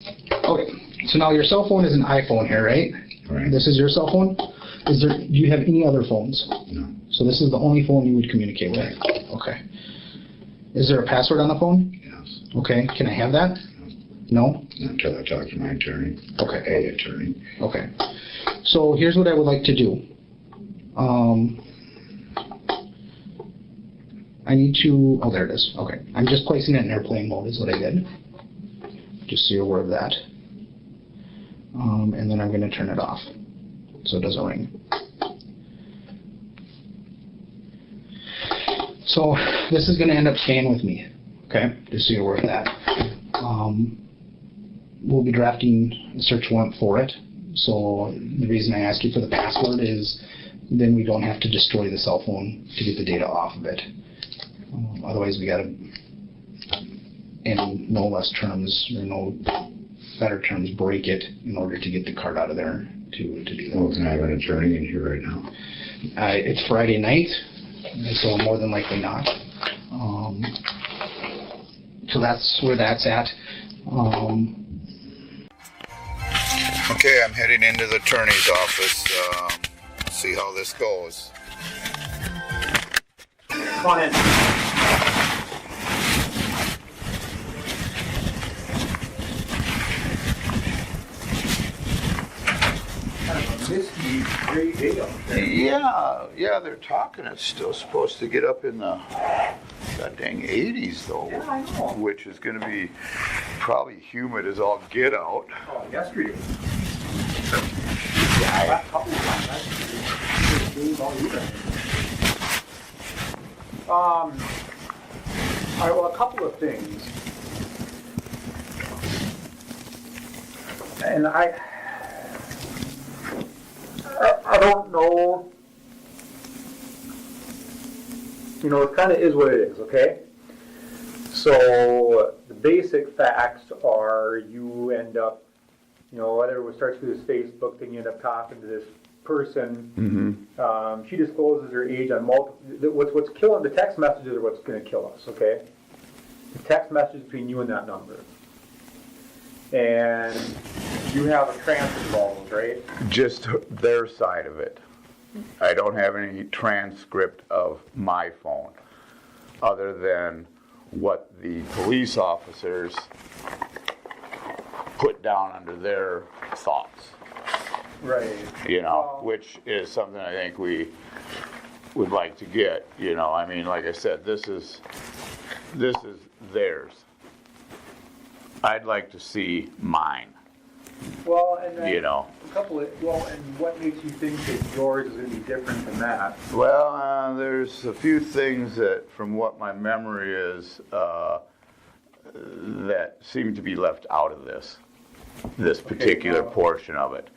Okay, so now your cell phone is an iPhone here, right? Right. This is your cell phone? Do you have any other phones? No. So this is the only phone you would communicate with? Okay. Is there a password on the phone? Yes. Okay, can I have that? No? Until I talk to my attorney. Okay. A attorney. Okay. So here's what I would like to do. I need to, oh, there it is. Okay. I'm just placing it in airplane mode is what I did. Just so you're aware of that. And then I'm going to turn it off so it doesn't ring. So this is going to end up staying with me, okay? Just so you're aware of that. We'll be drafting a search warrant for it. So the reason I ask you for the password is then we don't have to destroy the cell phone to get the data off of it. Otherwise we got to, in no less terms or no better terms, break it in order to get the card out of there to do that. Well, can I have an attorney in here right now? It's Friday night, so more than likely not. So that's where that's at. Okay, I'm heading into the attorney's office. See how this goes. Come on in. Yeah, they're talking. It's still supposed to get up in the god dang 80s though, Yeah, I know. which is going to be probably humid as all get out. Oh, yesterday. Yeah, Last couple of times, yesterday. All right, well, a couple of things. And I don't know, you know, it kind of is what it is, okay? So the basic facts are you end up, you know, whether it starts with this Facebook thing, you end up talking to this person. Mm-hmm. She discloses her age on multiple, what's killing, the text messages are what's going to kill us, okay? The text message between you and that number. And you have a transfer involved, right? Just their side of it. I don't have any transcript of my phone other than what the police officers put down under their thoughts. Right. You know, Well, which is something I think we would like to get, you know. I mean, like I said, this is theirs. I'd like to see mine, well, and then you know. a couple of, well, and what makes you think that yours is going to be different than that? Well, there's a few things that, from what my memory is, that seem to be left out of this particular well, portion of it.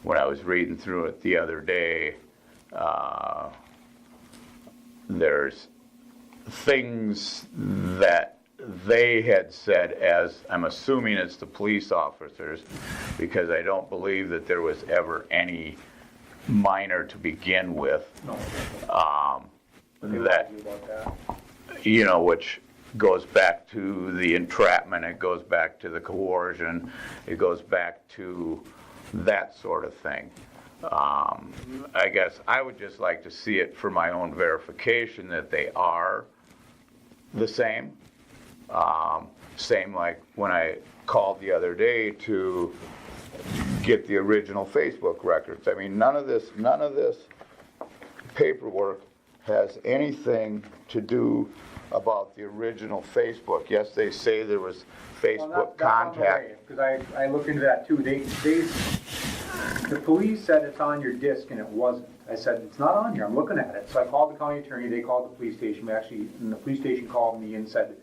When I was reading through it the other day, there's things that they had said, as I'm assuming it's the police officers, because I don't believe that there was ever any minor to begin with. No. They That, lied to you about that. you know, which goes back to the entrapment, it goes back to the coercion, it goes back to that sort of thing. I guess I would just like to see it for my own verification that they are the same. Same like when I called the other day to get the original Facebook records. I mean, none of this paperwork has anything to do about the original Facebook. Yes, they say there was Facebook contact. Because I looked into that too. The police said it's on your disc and it wasn't. I said, it's not on here, I'm looking at it. So I called the county attorney, they called the police station, and the police station called me and said,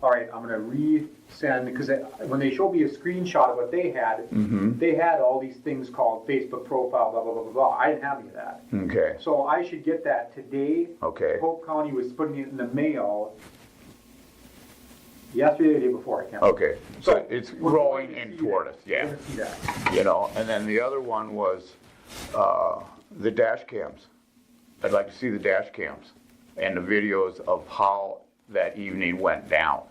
all right, I'm gonna resend, because when they showed me a screenshot of what they had, they had all these things called Facebook profile, blah, blah, blah, blah, blah. I didn't have any of that. Okay. So I should get that today. Okay. Polk County was putting it in the mail yesterday or the day before, I can't remember. Okay, so it's we're growing going to in see toward that. us, yeah. We're gonna see that. You know, and then the other one was the dash cams. I'd like to see the dash cams and the videos of how that evening went down.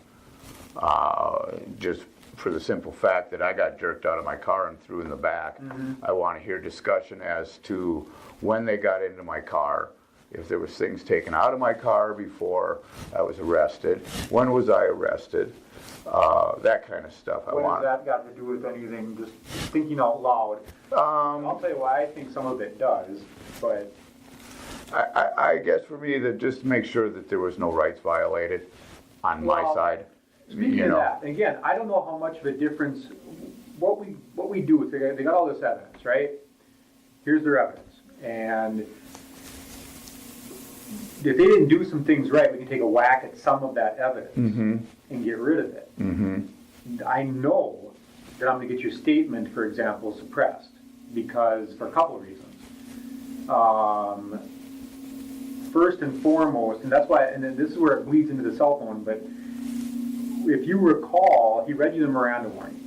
Just for the simple fact that I got jerked out of my car and threw in the back. I want to hear discussion as to when they got into my car, if there was things taken out of my car before I was arrested, when was I arrested, that kind of stuff. What has that got to do with anything, just thinking out loud? I'll tell you why I think some of it does, but... I guess for me, that just to make sure that there was no rights violated on my side. Speaking of that, again, I don't know how much of a difference, what we do is they got all this evidence, right? Here's their evidence. And if they didn't do some things right, we can take a whack at some of that evidence and get rid of it. I know that I'm going to get your statement, for example, suppressed, because for a couple of reasons. First and foremost, and that's why, and then this is where it bleeds into the cell phone, but if you recall, he read you the Miranda warning.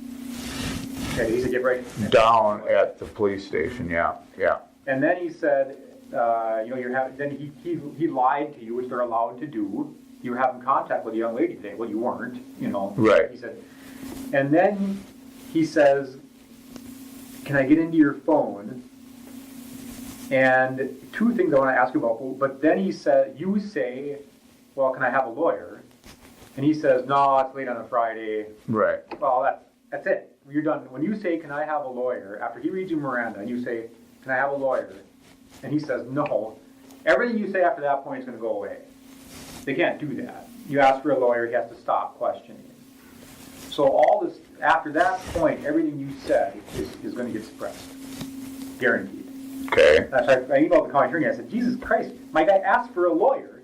Okay, he said, get right down at the police station, yeah. And then he said, then he lied to you, which they're allowed to do. You were having contact with a young lady today. Well, you weren't, Right. He said, and then he says, can I get into your phone? And two things I want to ask you about. But then he said, you say, well, can I have a lawyer? And he says, no, it's late on a Friday. Right. Well, that's it. You're done. When you say, can I have a lawyer, after he reads you Miranda, and you say, can I have a lawyer? And he says, no. Everything you say after that point is going to go away. They can't do that. You ask for a lawyer, he has to stop questioning. So all this, after that point, everything you said is going to get suppressed. Guaranteed. Okay. I emailed the county attorney. I said, Jesus Christ, my guy asked for a lawyer.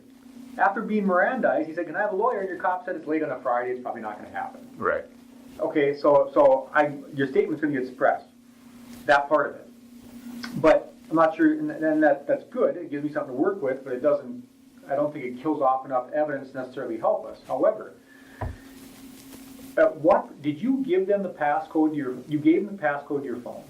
After being Mirandized, he said, can I have a lawyer? And your cop said it's late on a Friday. It's probably not going to happen. Right. Okay, so your statement's going to get suppressed. That part of it. But I'm not sure, and that's good. It gives me something to work with, but it doesn't, I don't think it kills off enough evidence to necessarily help us. However, what did you give them the passcode you gave them the passcode to your phone?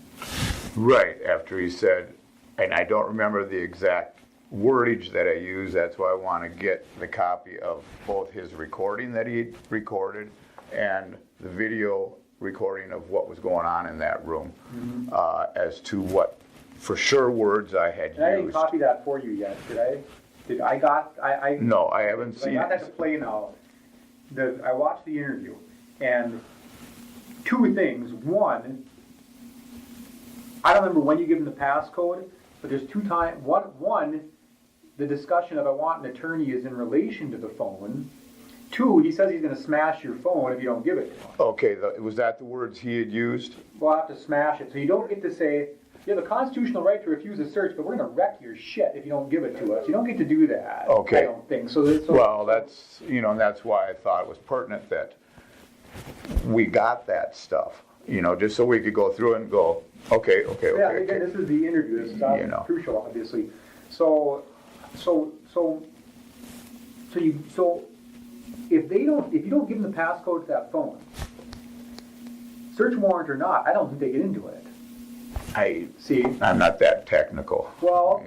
Right, after he said, and I don't remember the exact wordage that I used, that's why I want to get the copy of both his recording that he recorded and the video recording of what was going on in that room, as to what for sure words I had used. I didn't copy that for you yet, did I? No, I haven't seen it. I got that to play now. I watched the interview, and two things. One, I don't remember when you give him the passcode, but there's two times. One, the discussion of I want an attorney is in relation to the phone. Two, he says he's going to smash your phone if you don't give it to him. Okay, was that the words he had used? We'll have to smash it. So you don't get to say, you have a constitutional right to refuse a search, but we're going to wreck your shit if you don't give it to us. You don't get to do that. Okay. I don't think. Well, that's, and that's why I thought it was pertinent that we got that stuff, just so we could go through it and go, okay. Yeah, again, this is the interview. This is crucial, obviously. So if you don't give them the passcode to that phone, search warrant or not, I don't think they get into it. I'm not that technical. Well,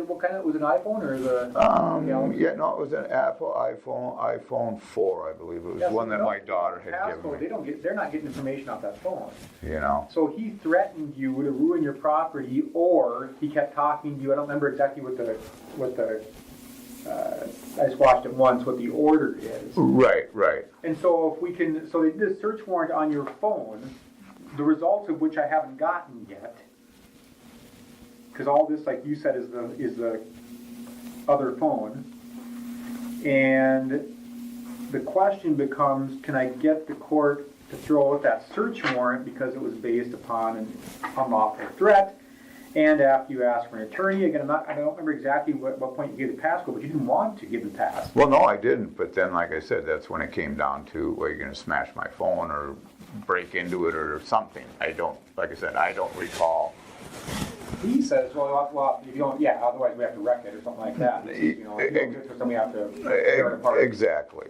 what kind of, was it an iPhone or the? It was an Apple iPhone 4, I believe. It was one that my daughter had given me. They're not getting information off that phone. So he threatened you to ruin your property, or he kept talking to you. I don't remember exactly what the I just watched it once, what the order is. Right. And so they did a search warrant on your phone, the results of which I haven't gotten yet, because all this, like you said, is the other phone. And the question becomes, can I get the court to throw out that search warrant because it was based upon an unlawful threat? And after you ask for an attorney, again, I don't remember exactly what point you gave the passcode, but you didn't want to give the pass. Well, no, I didn't. But then, like I said, that's when it came down to, well, you're going to smash my phone or break into it or something. I don't recall. He says, well, if you don't, otherwise we have to wreck it or something like that. If you don't get it, then we have to tear it apart. Exactly.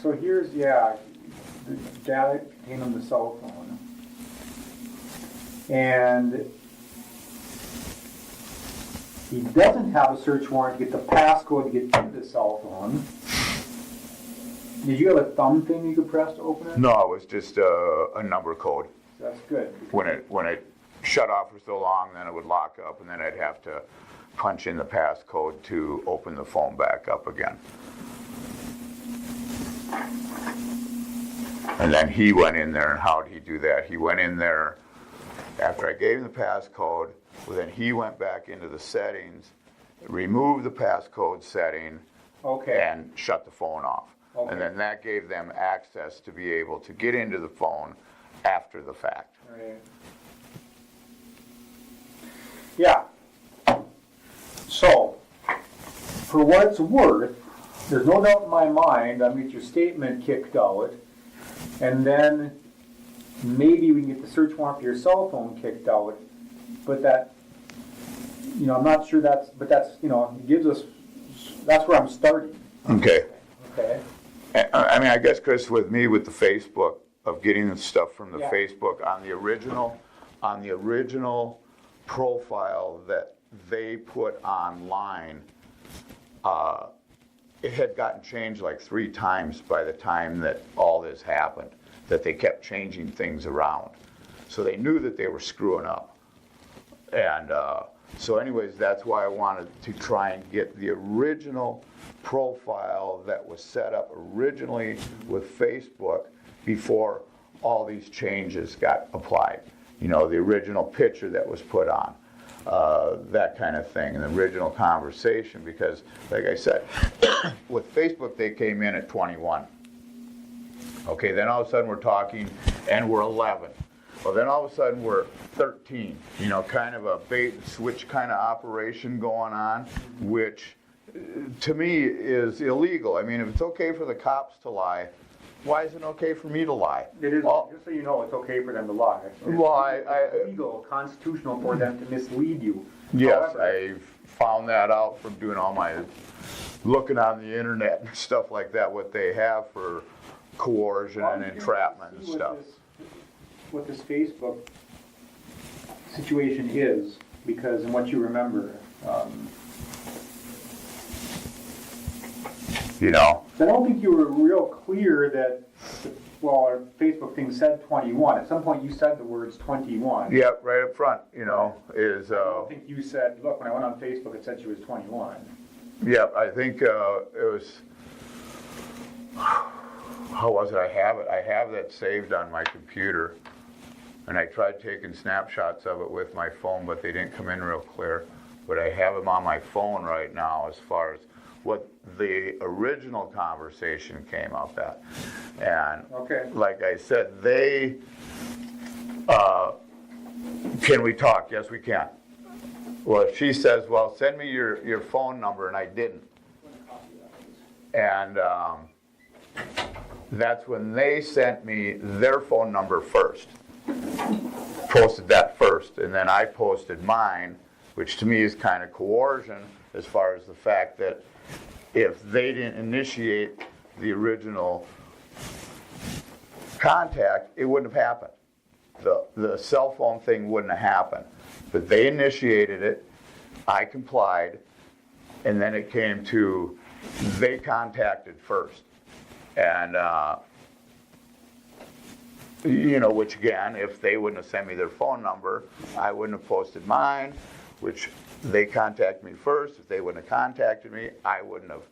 So here's, the data contained on the cell phone. And he doesn't have a search warrant to get the passcode to get into the cell phone. Did you have a thumb thing you could press to open it? No, it was just a number code. That's good. When it shut off for so long, then it would lock up, and then I'd have to punch in the passcode to open the phone back up again. And then he went in there, and how did he do that? He went in there after I gave him the passcode. Well, then he went back into the settings, removed the passcode setting, Okay. and shut the phone off. Okay. And then that gave them access to be able to get into the phone after the fact. Right. Yeah. So, for what it's worth, there's no doubt in my mind, I'm gonna get your statement kicked out, and then maybe we can get the search warrant for your cell phone kicked out, but that, I'm not sure but that's, gives us, that's where I'm starting. Okay. Okay? I mean, I guess, Chris, with me, with the Facebook, of getting the stuff from the Yeah. Facebook on the original profile that they put online, it had gotten changed like 3 times by the time that all this happened, that they kept changing things around. So they knew that they were screwing up. And so anyways, that's why I wanted to try and get the original profile that was set up originally with Facebook before all these changes got applied. The original picture that was put on, that kind of thing, and the original conversation, because like I said, with Facebook they came in at 21. Okay, then all of a sudden we're talking and we're 11. Well, then all of a sudden we're 13, kind of a bait and switch kind of operation going on, which to me is illegal. I mean, if it's okay for the cops to lie, why is it okay for me to lie? It is, just so you know, it's okay for them to lie. Well, It's legal, constitutional for them to mislead you. Yes, However, I found that out from doing all my looking on the internet and stuff like that, what they have for coercion and entrapment and stuff. What this Facebook situation is, because in what you remember, I don't think you were real clear that, our Facebook thing said 21. At some point you said the words 21. Yep, right up front, is, I don't think you said, look, when I went on Facebook it said she was 21. yep, I think it was, how was it? I have that saved on my computer, and I tried taking snapshots of it with my phone, but they didn't come in real clear. But I have them on my phone right now as far as what the original conversation came up at. And Okay. like I said, they, can we talk? Yes, we can. Well, if she says, well, send me your phone number, and I didn't. And that's when they sent me their phone number first. Posted that first, and then I posted mine, which to me is kind of coercion as far as the fact that if they didn't initiate the original contact, it wouldn't have happened. The cell phone thing wouldn't have happened. But they initiated it, I complied, and then it came to they contacted first. And, which again, if they wouldn't have sent me their phone number, I wouldn't have posted mine, which they contacted me first. If they wouldn't have contacted me, I wouldn't have.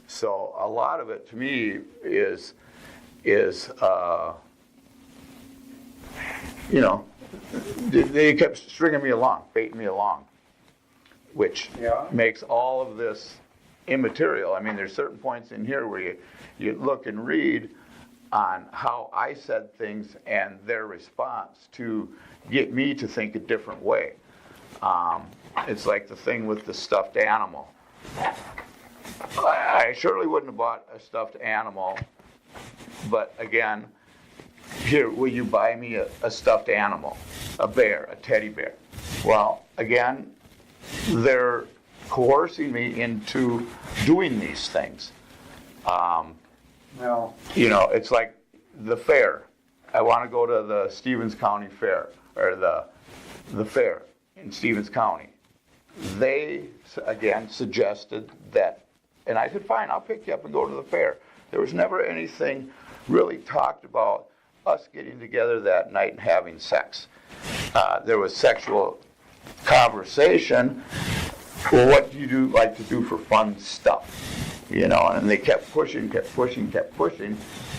So a lot of it to me is they kept stringing me along, baiting me along, which makes all of this immaterial. I mean, there's certain points in here where you look and read on how I said things and their response to get me to think a different way. It's like the thing with the stuffed animal. I surely wouldn't have bought a stuffed animal, but again, here, will you buy me a stuffed animal, a bear, a teddy bear? Well, again, they're coercing me into doing these things. It's like the fair. I want to go to the Stevens County Fair, or the fair in Stevens County. They, again, suggested that, and I said, fine, I'll pick you up and go to the fair. There was never anything really talked about us getting together that night and having sex. There was sexual conversation. Well, what do you like to do for fun stuff? You know, and they kept pushing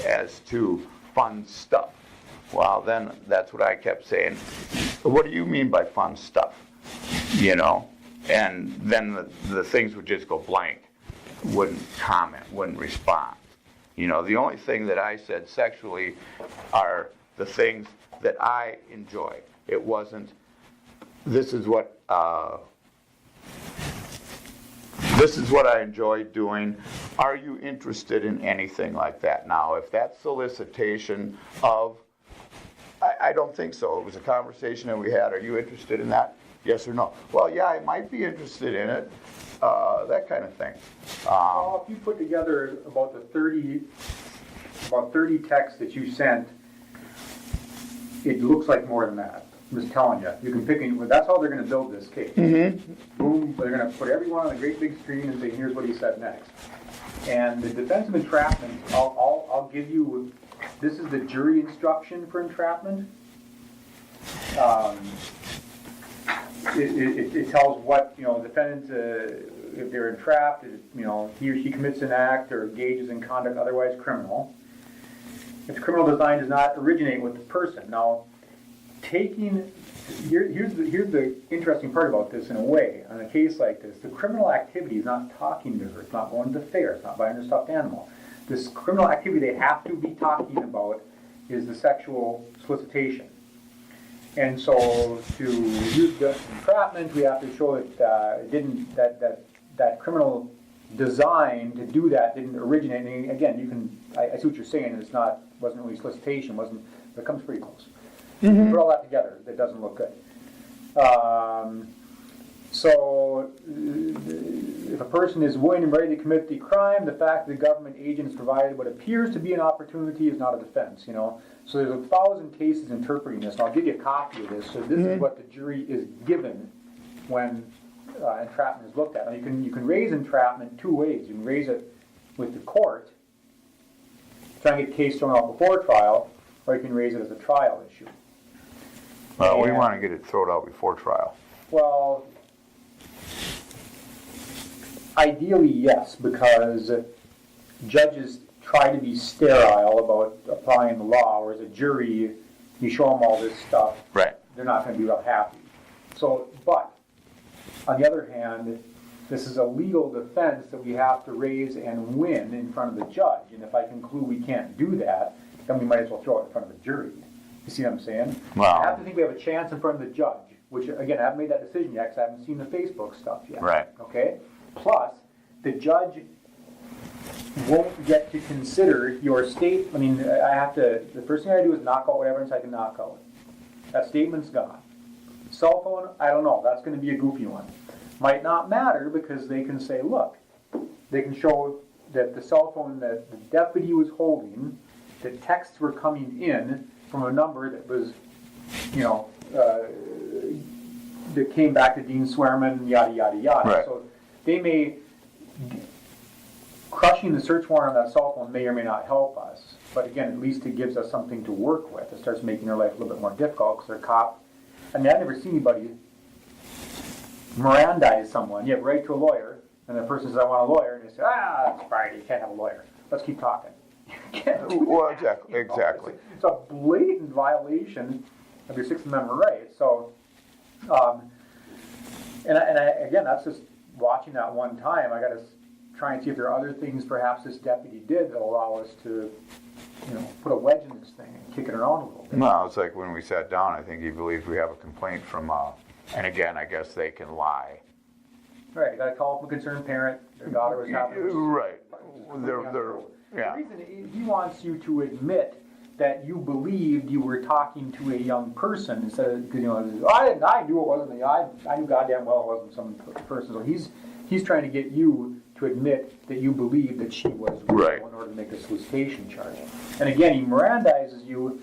as to fun stuff. Well, then that's what I kept saying. What do you mean by fun stuff? You know, and then the things would just go blank, wouldn't comment, wouldn't respond. You know, the only thing that I said sexually are the things that I enjoy. It wasn't, this is what I enjoy doing. Are you interested in anything like that? Now, if that's solicitation of, I don't think so. It was a conversation that we had. Are you interested in that? Yes or no? Well, yeah, I might be interested in it. That kind of thing. Well, if you put together about 30 texts that you sent, it looks like more than that. I'm just telling you. You can pick any, that's how they're going to build this case. Mm-hmm. Boom, they're going to put everyone on a great big screen and say, here's what he said next. And the defense of entrapment, I'll give you, this is the jury instruction for entrapment. It tells what, defendant, if they're entrapped, he or she commits an act or engages in conduct otherwise criminal. If the criminal design does not originate with the person. Now, here's the interesting part about this in a way. On a case like this, the criminal activity is not talking to her. It's not going to the fair. It's not buying her stuffed animal. This criminal activity they have to be talking about is the sexual solicitation. And so to use the entrapment, we have to show that that criminal design to do that didn't originate. And again, I see what you're saying. Wasn't really solicitation. But it comes pretty close. Mm-hmm. Put all that together, that doesn't look good. So if a person is willing and ready to commit the crime, the fact that the government agent has provided what appears to be an opportunity is not a defense. So there's 1,000 cases interpreting this, and I'll give you a copy of this. So this is what the jury is given when entrapment is looked at. Now you can raise entrapment two ways. You can raise it with the court, try and get a case thrown out before trial, or you can raise it as a trial issue. Well, we want to get it thrown out before trial. Well, ideally, yes, because judges try to be sterile about applying the law, whereas a jury, you show them all this stuff, right, they're not going to be real happy. So, but, on the other hand, this is a legal defense that we have to raise and win in front of the judge, and if I conclude we can't do that, then we might as well throw it in front of the jury. You see what I'm saying? Wow. I have to think we have a chance in front of the judge, which, again, I haven't made that decision yet because I haven't seen the Facebook stuff yet. Right. Okay? Plus, the judge won't get to consider your state. I mean, the first thing I do is knock out whatever evidence I can knock out. That statement's gone. Cell phone, I don't know. That's going to be a goofy one. Might not matter because they can say, look, they can show that the cell phone that the deputy was holding, that texts were coming in from a number that was, that came back to Dean Swerman, yada, yada, yada. Right. So they may, crushing the search warrant on that cell phone may or may not help us. But again, at least it gives us something to work with. It starts making their life a little bit more difficult because they're a cop. I mean, I've never seen anybody Mirandize someone. You have right to a lawyer, and the person says, I want a lawyer, and they say, it's Friday, you can't have a lawyer. Let's keep talking. You can't do that. Well, exactly. It's a blatant violation of your Sixth Amendment rights. So, again, that's just watching that one time. I got to try and see if there are other things perhaps this deputy did that allow us to, put a wedge in this thing and kick it around a little bit. No, it's like when we sat down, I think he believes we have a complaint from, and again, I guess they can lie. Right, you got to call from a concerned parent. Their daughter was having right. The reason he wants you to admit that you believed you were talking to a young person instead of, I knew it wasn't me. I knew goddamn well it wasn't some person. So he's trying to get you to admit that you believed that she was real right. in order to make a solicitation charge. And again, he Mirandizes you,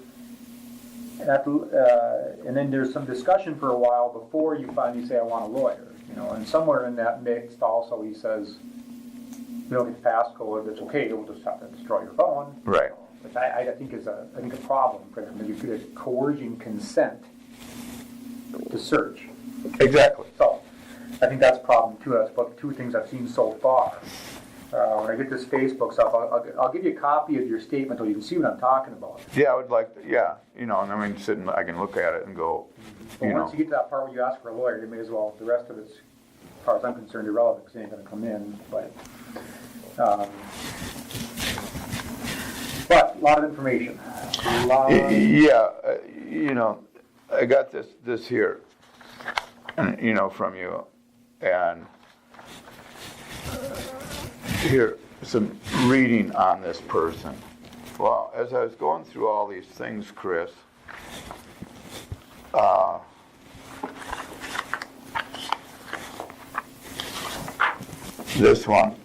and then there's some discussion for a while before you finally say, I want a lawyer. And somewhere in that mix also he says, you don't get the passcode, it's okay, we'll just have to destroy your phone. Right. Which I think is a problem for them. You're coercing consent to search. Exactly. So, I think that's a problem too. That's about the two things I've seen so far. When I get this Facebook stuff, I'll give you a copy of your statement so you can see what I'm talking about. Yeah, I would like to, yeah, I mean, I can look at it and go, But once you get to that part where you ask for a lawyer, you may as well, the rest of it's, as far as I'm concerned, irrelevant because it ain't going to come in. But a lot of information. Yeah, I got this here, from you, and here, some reading on this person. Well, as I was going through all these things, Chris, this one,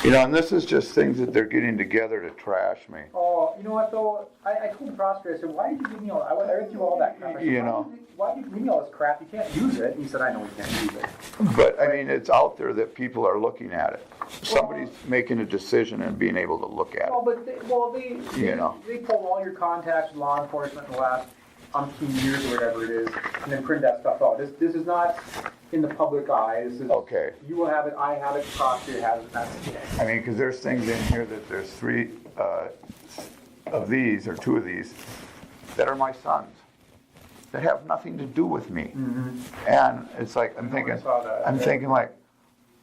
and this is just things that they're getting together to trash me. Oh, you know what though? I told the prosecutor, I said, why did you give me all, I read through all that crap. I said, why did you give me all this crap? You can't use it. And he said, I know you can't use it. But, I mean, it's out there that people are looking at it. Somebody's making a decision and being able to look at it. They pulled all your contacts with law enforcement in the last umpteen years or whatever it is, and then print that stuff out. This is not in the public eye. This is, okay. You will have it, I have it, prosecutor has it, that's it. I mean, because there's things in here that there's 3 of these, or 2 of these, that are my sons, that have nothing to do with me. Mm-hmm. And it's like, I'm thinking like,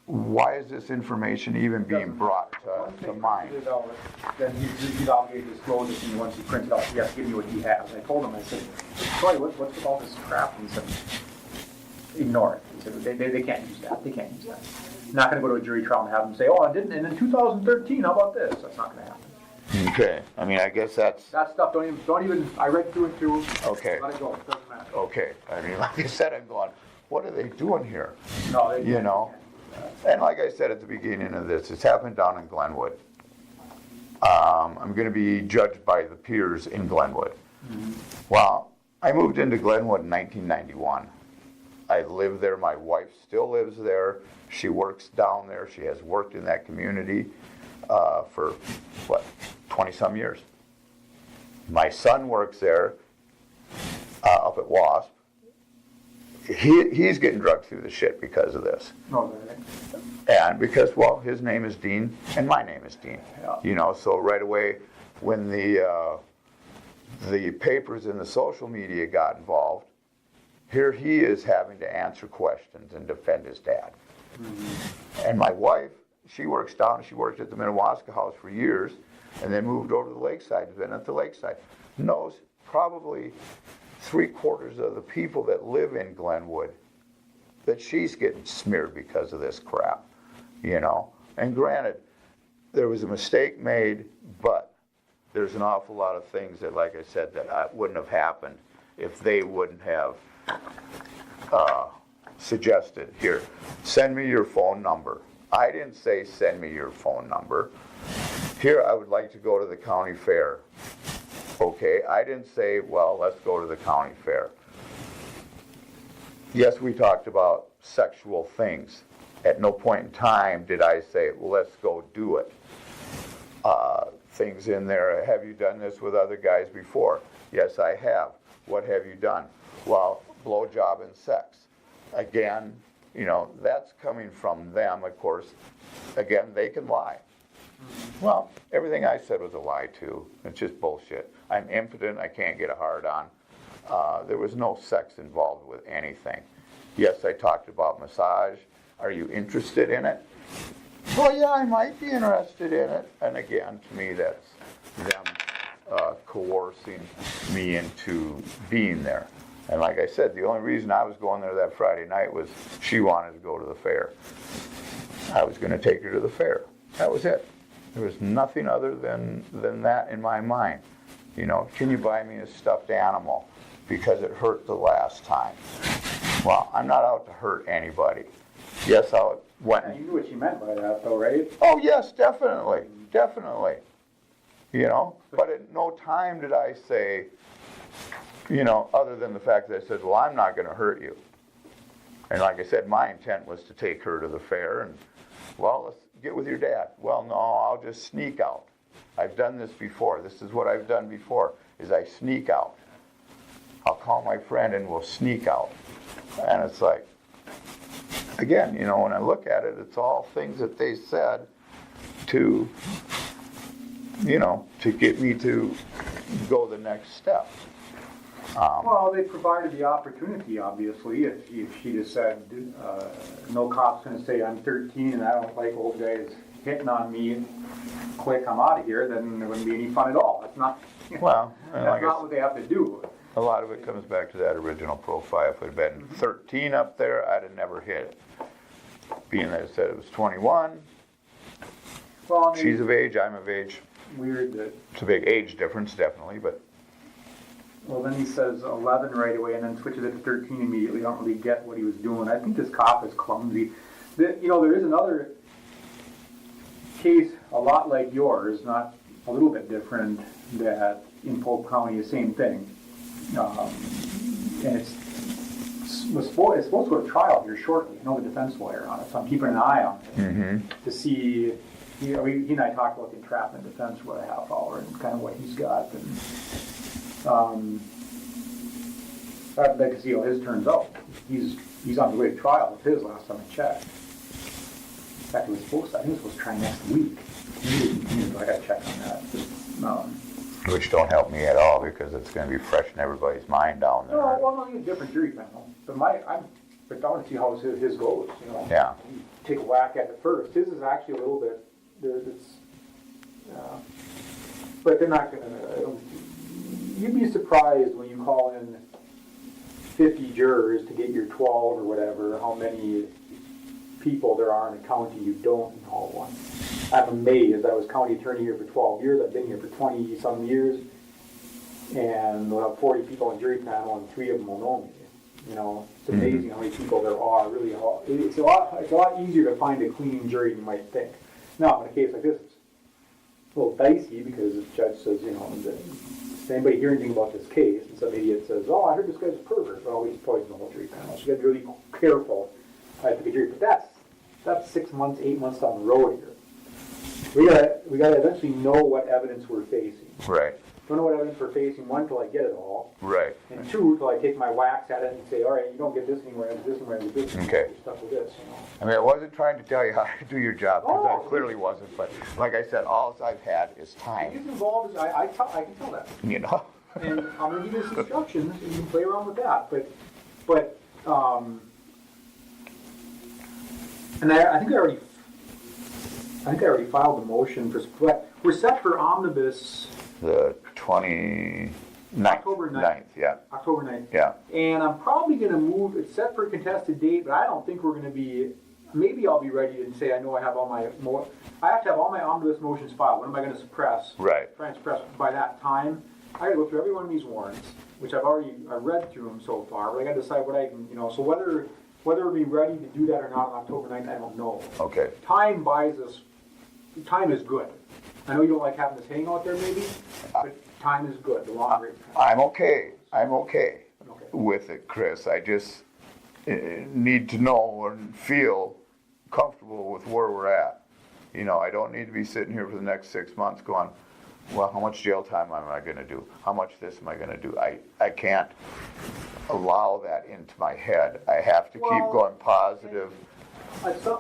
why is this information even being brought to mind? Then he's obligated to disclose it to me once he prints it out. He has to give me what he has. I told him, I said, Troy, what's with all this crap? And he said, ignore it. He said, they can't use that. They can't use that. I'm not going to go to a jury trial and have them say, oh, I didn't. And in 2013, how about this? That's not going to happen. Okay. I mean, I guess that stuff, don't even, I read through and through. Okay. Let it go. It doesn't matter. Okay. I mean, like I said, I'm going, what are they doing here? No, they can't. And like I said at the beginning of this, it's happened down in Glenwood. I'm going to be judged by the peers in Glenwood. Mm-hmm. Well, I moved into Glenwood in 1991. I live there. My wife still lives there. She works down there. She has worked in that community for, 20-some years. My son works there up at WASP. He's getting drugged through the shit because of this. No, and because, his name is Dean and my name is Dean. Yeah. So right away when the papers and the social media got involved, here he is having to answer questions and defend his dad. Mm-hmm. And my wife, she worked at the Minnewaska House for years and then moved over to the Lakeside, been at the Lakeside. Knows probably 3/4 of the people that live in Glenwood that she's getting smeared because of this crap, And granted, there was a mistake made, but there's an awful lot of things that, like I said, that wouldn't have happened if they wouldn't have suggested, here, send me your phone number. I didn't say send me your phone number. Here, I would like to go to the county fair. Okay, I didn't say, let's go to the county fair. Yes, we talked about sexual things. At no point in time did I say, let's go do it. Things in there, have you done this with other guys before? Yes, I have. What have you done? Well, blowjob and sex. Again, that's coming from them, of course. Again, they can lie. Well, everything I said was a lie, too. It's just bullshit. I'm impotent. I can't get a hard on. There was no sex involved with anything. Yes, I talked about massage. Are you interested in it? Well, yeah, I might be interested in it. And again, to me, that's them coercing me into being there. And like I said, the only reason I was going there that Friday night was she wanted to go to the fair. I was going to take her to the fair. That was it. There was nothing other than that in my mind. Can you buy me a stuffed animal because it hurt the last time? Well, I'm not out to hurt anybody. Yes, I went. You knew what she meant by that, though, right? Oh, yes, definitely. Definitely. But at no time did I say, other than the fact that I said, I'm not going to hurt you. And like I said, my intent was to take her to the fair and, well, let's get with your dad. Well, no, I'll just sneak out. I've done this before. This is what I've done before, is I sneak out. I'll call my friend and we'll sneak out. And it's like, again, you know, when I look at it, it's all things that they said to, you know, to get me to go the next step. Well, they provided the opportunity, obviously. If she just said, no cop's going to say I'm 13 and I don't like old guys hitting on me, click, I'm out of here, then there wouldn't be any fun at all. That's not, Well, that's not what they have to do. a lot of it comes back to that original profile. If it had been 13 up there, I'd have never hit it. Being that it said it was 21, Well, I mean, she's of age, I'm of age. weird that, It's a big age difference, definitely, but well, then he says 11 right away and then switches it to 13 immediately. I don't really get what he was doing. I think this cop is clumsy. You know, there is another case a lot like yours, not a little bit different, that in Polk County, the same thing. And it's supposed to go to trial here shortly. I know the defense lawyer on it, so I'm keeping an eye on it to see. You know, he and I talked about the entrapment defense for a half hour and kind of what he's got. And I'd like to see how his turns out. He's on the way to trial with his last time I checked. In fact, I think he was supposed to try next week. I got to check on that. which don't help me at all because it's going to be fresh in everybody's mind down there. No, he's a different jury panel. But I want to see how his goes. You know. Yeah. Take a whack at it first. His is actually a little bit. But they're not going to. You'd be surprised when you call in 50 jurors to get your 12 or whatever, how many people there are in a county you don't know one. I'm amazed. I was county attorney here for 12 years. I've been here for 20-some years. And we'll have 40 on the jury panel, and 3 of them will know me. You know, it's amazing how many people there are. Really, it's a lot easier to find a clean jury than you might think. Now, in a case like this, it's a little dicey because the judge says, you know, does anybody hear anything about this case? And some idiot says, oh, I heard this guy's a pervert. Well, he's poisoned the whole jury panel. So you got to be really careful to get jury. But that's 6 months, 8 months down the road here. We gotta eventually know what evidence we're facing. Right. Don't know what evidence we're facing, one, till I get it all. Right. And 2, till I take my whacks at it and say, all right, you don't get this anywhere, and this anywhere, and this anywhere. Okay. You're stuck with this, you know. I mean, I wasn't trying to tell you how to do your job, because Oh. I clearly wasn't, but like I said, all I've had is He's time, involved, I can tell that. you know? And I'm gonna give you some instructions, and you can play around with that, but, and I think I already filed the motion for, we're set for omnibus The 29th. October 9th. Yeah, October 9th. yeah. And I'm probably gonna move, it's set for a contested date, but I don't think we're gonna be, maybe I'll be ready and say, I know I have I have to have all my omnibus motions filed. When am I gonna suppress? Right. Try and suppress by that time. I gotta go through every one of these warrants, which I've read through them so far, but I gotta decide what I can, you know, so whether we'll be ready to do that or not on October 9th, I don't know. Okay. Time buys us, time is good. I know you don't like having this hang out there maybe, but time is good, the longer it. I'm okay with it, Chris. I just need to know and feel comfortable with where we're at. You know, I don't need to be sitting here for the next 6 months going, well, how much jail time am I going to do? How much this am I going to do? I can't allow that into my head. I have to keep going positive.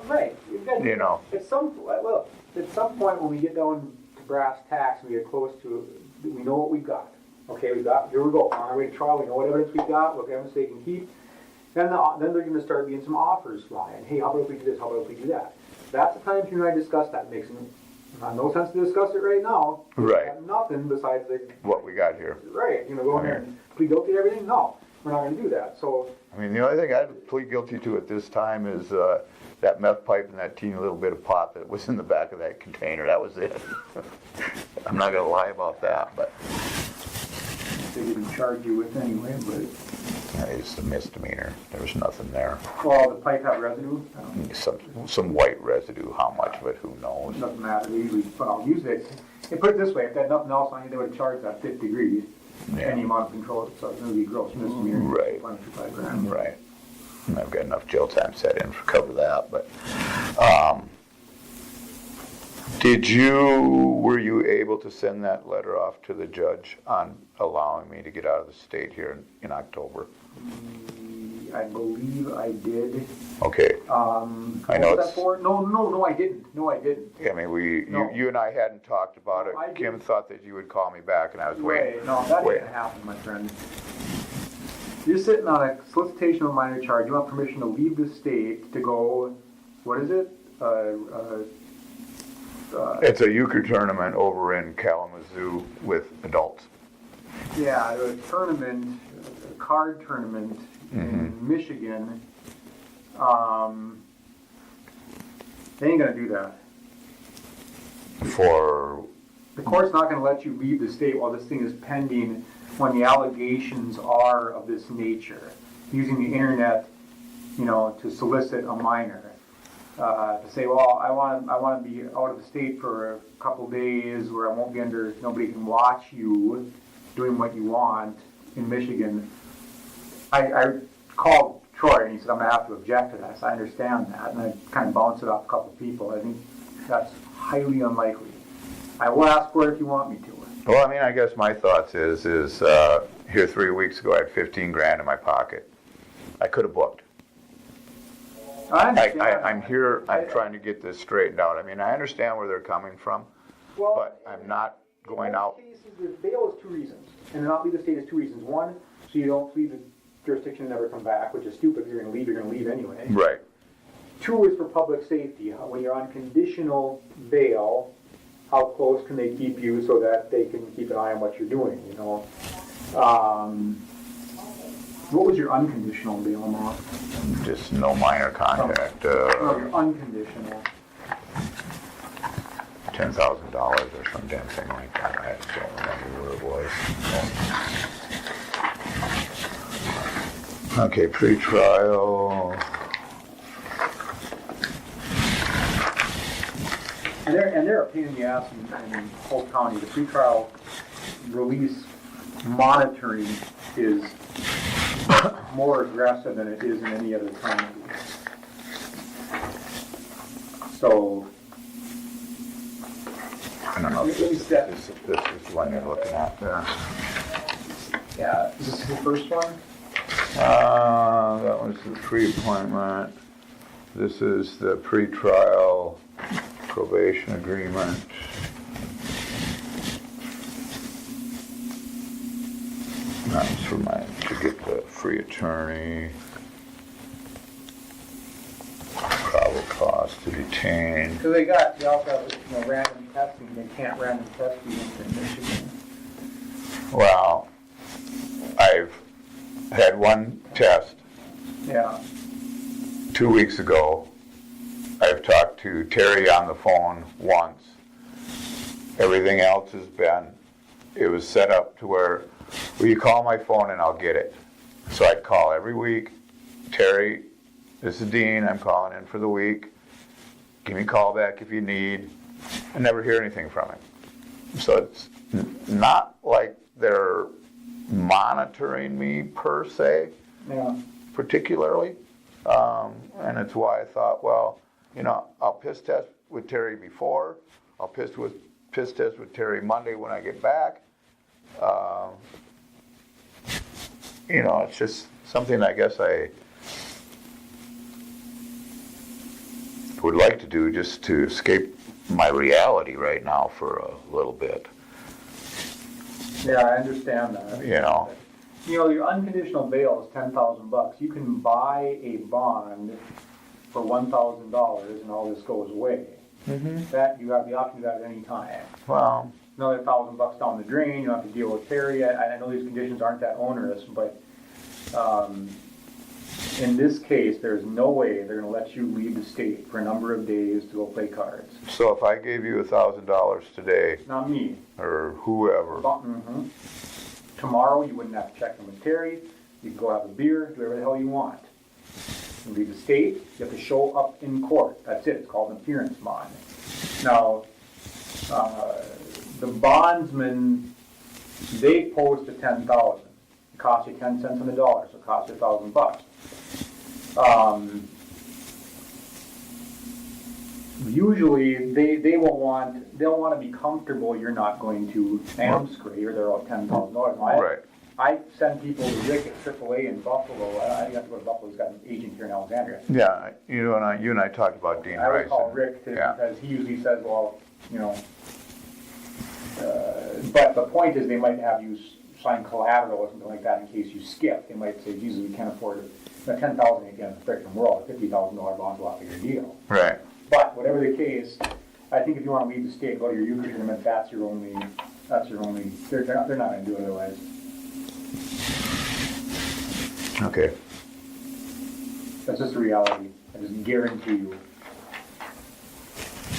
Right. You know. At some point when we get down to brass tacks, we get close to, we know what we've got. Okay, here we go. On our way to trial, we know what evidence we've got, what evidence they can keep. Then they're going to start being some offers flying. Hey, how about if we do this? How about if we do that? That's the time you and I discuss that. Makes no sense to discuss it right now. Right. Have nothing besides What we got here. Right. You know, go in there and plead guilty to everything? No, we're not going to do that. So. I mean, the only thing I'd plead guilty to at this time is that meth pipe and that teeny little bit of pot that was in the back of that container. That was it. I'm not going to lie about that, but They didn't charge you with anyway, but. it's a misdemeanor. There was nothing there. Well, the pipe had residue. Some white residue. How much of it? Who knows? It doesn't matter. Usually, and put it this way: if they had nothing else on you, they would have charged that 5th degree. Yeah. Any amount of control, so it's going to be gross misdemeanor. Right. $25,000. Right. I've got enough jail time set in to cover that, but, were you able to send that letter off to the judge on allowing me to get out of the state here in October? I believe I did. Okay. I know it's... No, I didn't. No, I didn't. I mean, you and I hadn't talked about it. Kim thought that you would call me back, and I was waiting. No, that didn't happen, my friend. You're sitting on a solicitation of a minor charge. You want permission to leave the state to go, what is it? It's a euchre tournament over in Kalamazoo with adults. Yeah, a tournament, a card tournament in Michigan. They ain't gonna do that. The court's not gonna let you leave the state while this thing is pending when the allegations are of this nature. Using the internet, to solicit a minor. To say, well, I want to be out of the state for a couple days where I won't be nobody can watch you doing what you want in Michigan. I called Troy and he said, I'm going to have to object to that. So I understand that. And I kind of bounced it off a couple people. I think that's highly unlikely. I will ask for it if you want me to. Well, I mean, I guess my thoughts is here 3 weeks ago I had $15,000 in my pocket. I could have booked. I'm here, I'm trying to get this straightened out. I mean, I understand where they're coming from, but I'm not going out. The bail is 2 reasons, and not leave the state is 2 reasons. One, so you don't leave the jurisdiction and never come back, which is stupid. If you're going to leave anyway. Right. 2 is for public safety. When you're on conditional bail, how close can they keep you so that they can keep an eye on what you're doing, What was your unconditional bail amount? Just no minor contact. Your unconditional. $10,000 or some damn thing like that. I don't remember where it was. Okay, pre-trial. And they're a pain in the ass in Polk County. The pretrial release monitoring is more aggressive than it is in any other county. So, I don't know if this is the one you're looking at there. Yeah, is this the first one? That was the pre-appointment. This is the pre-trial probation agreement. That was for to get the free attorney. Probable cause to detain. So they also have random testing. They can't random test you in Michigan. Well, I've had one test. Yeah. 2 weeks ago. I've talked to Terry on the phone once. Everything else it was set up to where, will you call my phone and I'll get it. So I'd call every week. Terry, this is Dean, I'm calling in for the week. Give me a call back if you need. I never hear anything from him. So it's not like they're monitoring me per se, particularly. And it's why I thought, well, I'll piss test with Terry before. I'll piss test with Terry Monday when I get back. It's just something I guess I would like to do just to escape my reality right now for a little bit. Yeah, I understand that. Your unconditional bail is $10,000. You can buy a bond for $1,000 and all this goes away. Mm-hmm. That you have the option of that at any time. Well, another $1,000 down the drain. You don't have to deal with Terry. I know these conditions aren't that onerous, but in this case, there's no way they're going to let you leave the state for a number of days to go play cards. So if I gave you $1,000 today, not me, or whoever, tomorrow you wouldn't have to check in with Terry. You can go have a beer, do whatever the hell you want. You leave the state, you have to show up in court. That's it. It's called an appearance bond. Now, the bondsman, they post a $10,000. It costs you 10 cents on the dollar, so it costs you $1,000. Usually they'll want to be comfortable you're not going to scray or they're all $10,000. Right. I send people to Rick at AAA in Buffalo. I have to go to Buffalo. He's got an agent here in Alexandria. Yeah, you and I talked about Dean I would Rice. call Rick because he usually says, well, but the point is they might have you sign collateral or something like that in case you skip. They might say, Jesus, we can't afford it. $10,000 against the freaking world. A $50,000 bond's a lot bigger deal. Right. But whatever the case, I think if you want to leave the state, go to your euchre tournament. That's your only. They're not going to do it otherwise. Okay. That's just the reality. I just guarantee you.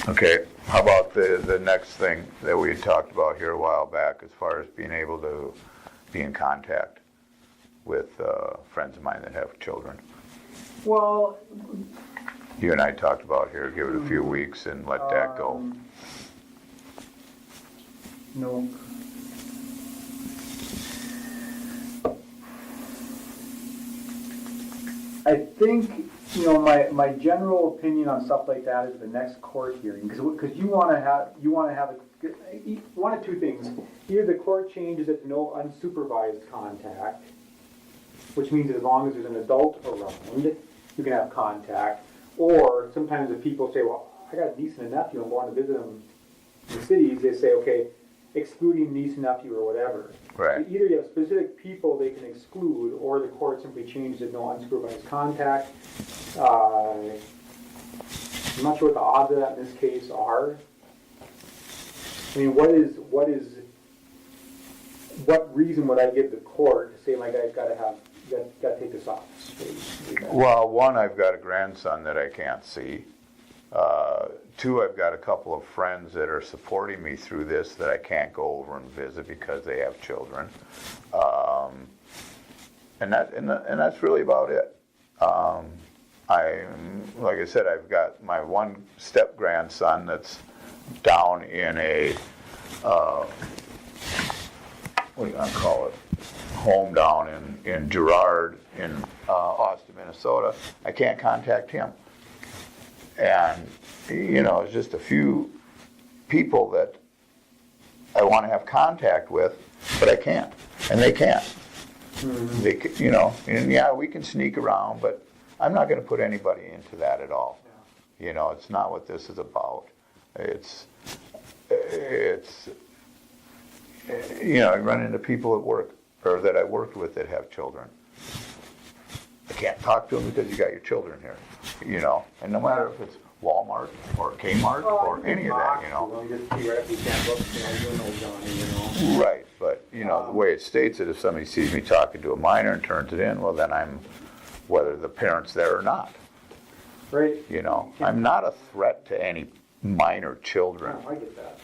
Okay. How about the next thing that we had talked about here a while back, as far as being able to be in contact with friends of mine that have children? Well, you and I talked about here, give it a few weeks and let that go. No. I think, my general opinion on stuff like that is the next court hearing, because you want to have one of two things. Either the court changes it to no unsupervised contact, which means as long as there's an adult around, you can have contact. Or sometimes if people say, well, I got a niece and a nephew, I'm going to visit them in the cities, they say, okay, excluding niece and nephew or whatever. Right. So either you have specific people they can exclude, or the court simply changes it no unsupervised contact. I'm not sure what the odds of that in this case are. I mean, what reason would I give the court to say my guy's got to take this off? Well, one, I've got a grandson that I can't see. Two, I've got a couple of friends that are supporting me through this that I can't go over and visit because they have children. And that's really about it. Like I said, I've got my one step grandson that's down in a what do you want to call it? Home down in Girard in Austin, Minnesota. I can't contact him. And, it's just a few people that I want to have contact with, but I can't. And they can't. Mm-hmm. They, and yeah, we can sneak around, but I'm not going to put anybody into that at all. Yeah. It's not what this is about. It's I run into people at work, or that I worked with that have children. I can't talk to them because you got your children here, and no matter if it's Walmart or Kmart or any of that, Right, but, the way it states it, if somebody sees me talking to a minor and turns it in, well, then I'm, whether the parent's there or not. Right. I'm not a threat to any minor children. No, I get that.